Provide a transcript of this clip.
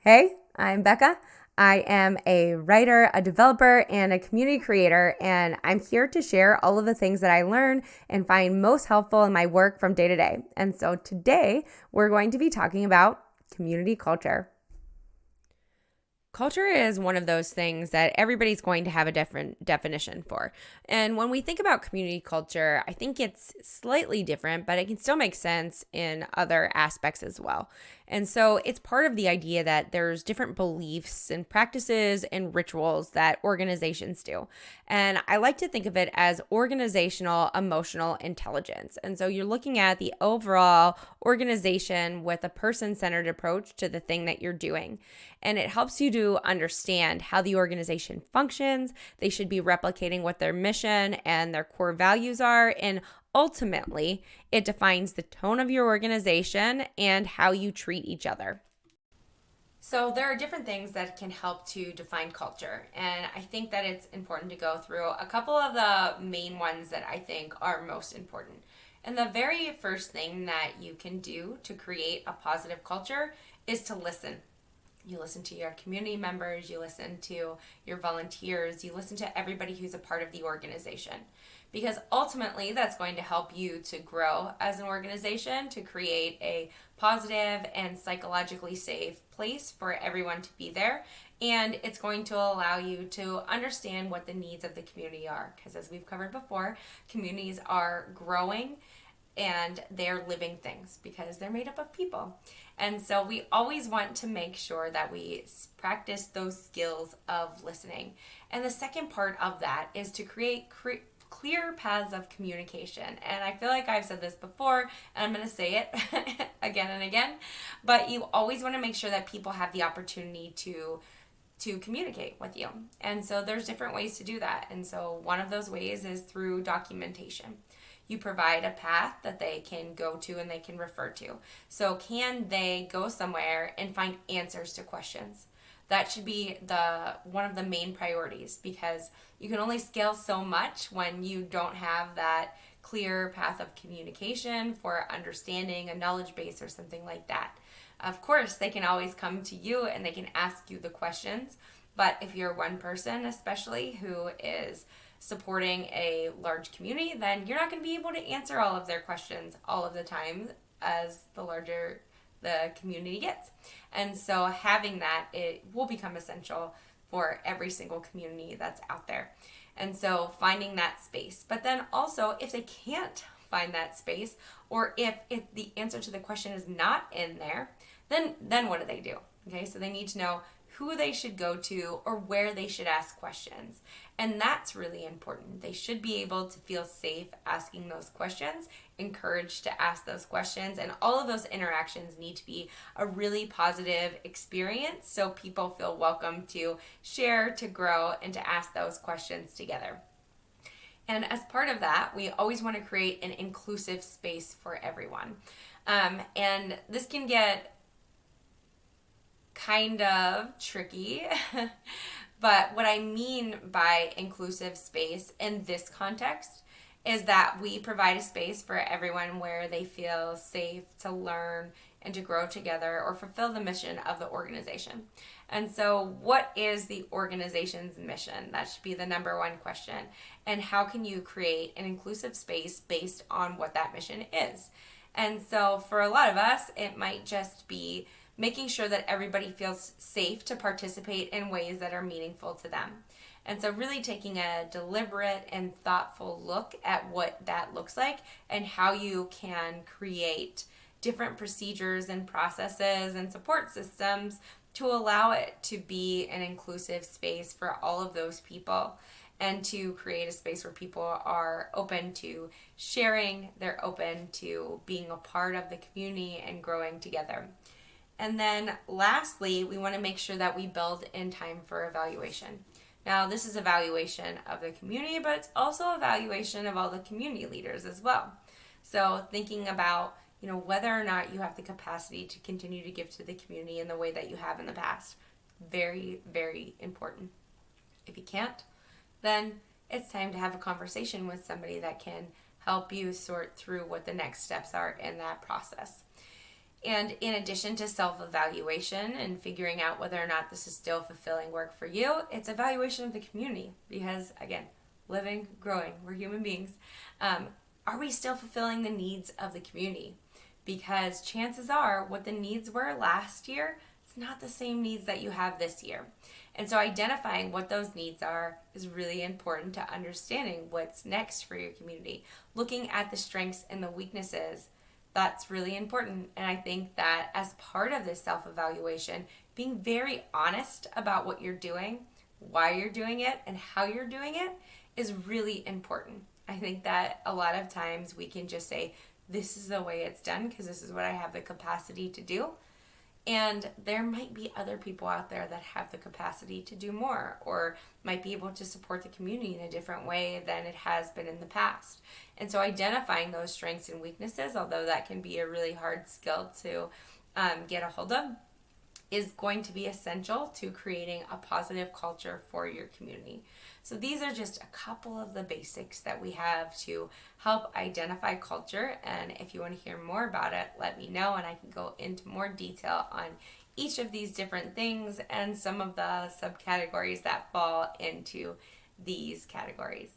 Hey, I'm Becca. I am a writer, a developer, and a community creator, and I'm here to share all of the things that I learn and find most helpful in my work from day to day. And so today we're going to be talking about community culture. Culture is one of those things that everybody's going to have a different definition for. And when we think about community culture, I think it's slightly different, but it can still make sense in other aspects as well. And so it's part of the idea that there's different beliefs and practices and rituals that organizations do. And I like to think of it as organizational emotional intelligence. And so you're looking at the overall organization with a person-centered approach to the thing that you're doing. And it helps you to understand how the organization functions. They should be replicating what their mission and their core values are. And ultimately, it defines the tone of your organization and how you treat each other. So there are different things that can help to define culture, and I think that it's important to go through a couple of the main ones that I think are most important. And the very first thing that you can do to create a positive culture is to listen. You listen to your community members, you listen to your volunteers, you listen to everybody who's a part of the organization. Because ultimately, that's going to help you to grow as an organization, to create a positive and psychologically safe place for everyone to be there. And it's going to allow you to understand what the needs of the community are. Because as we've covered before, communities are growing and they're living things because they're made up of people. And so we always want to make sure that we practice those skills of listening. And the second part of that is to create clear paths of communication. And I feel like I've said this before, and I'm going to say it again and again, but you always want to make sure that people have the opportunity to communicate with you. And so there's different ways to do that. And so one of those ways is through documentation. You provide a path that they can go to and they can refer to. So can they go somewhere and find answers to questions? That should be one of the main priorities, because you can only scale so much when you don't have that clear path of communication for understanding a knowledge base or something like that. Of course, they can always come to you and they can ask you the questions, but if you're one person especially who is supporting a large community, then you're not going to be able to answer all of their questions all of the time as the larger the community gets. And so having that, it will become essential for every single community that's out there. And so finding that space. But then also, if they can't find that space, or if the answer to the question is not in there, then what do they do? Okay, so they need to know who they should go to or where they should ask questions. And that's really important. They should be able to feel safe asking those questions, encouraged to ask those questions, and all of those interactions need to be a really positive experience so people feel welcome to share, to grow, and to ask those questions together. And as part of that, we always want to create an inclusive space for everyone. And this can get kind of tricky. But what I mean by inclusive space in this context is that we provide a space for everyone where they feel safe to learn and to grow together or fulfill the mission of the organization. And so, what is the organization's mission? That should be the number one question. And how can you create an inclusive space based on what that mission is? And so, for a lot of us, it might just be making sure that everybody feels safe to participate in ways that are meaningful to them. And so really taking a deliberate and thoughtful look at what that looks like and how you can create different procedures and processes and support systems to allow it to be an inclusive space for all of those people, and to create a space where people are open to sharing, they're open to being a part of the community and growing together. And then lastly, we want to make sure that we build in time for evaluation. Now, this is evaluation of the community, but it's also evaluation of all the community leaders as well. So thinking about, whether or not you have the capacity to continue to give to the community in the way that you have in the past. Very, very important. If you can't, then it's time to have a conversation with somebody that can help you sort through what the next steps are in that process. And in addition to self-evaluation and figuring out whether or not this is still fulfilling work for you, it's evaluation of the community because, again, living, growing, we're human beings. Are we still fulfilling the needs of the community? Because chances are what the needs were last year, it's not the same needs that you have this year. And so identifying what those needs are is really important to understanding what's next for your community. Looking at the strengths and the weaknesses, that's really important. And I think that as part of this self-evaluation, being very honest about what you're doing, why you're doing it, and how you're doing it is really important. I think that a lot of times we can just say, this is the way it's done because this is what I have the capacity to do. And there might be other people out there that have the capacity to do more or might be able to support the community in a different way than it has been in the past. And so identifying those strengths and weaknesses, although that can be a really hard skill to get a hold of, is going to be essential to creating a positive culture for your community. So these are just a couple of the basics that we have to help identify culture. And if you want to hear more about it, let me know and I can go into more detail on each of these different things and some of the subcategories that fall into these categories.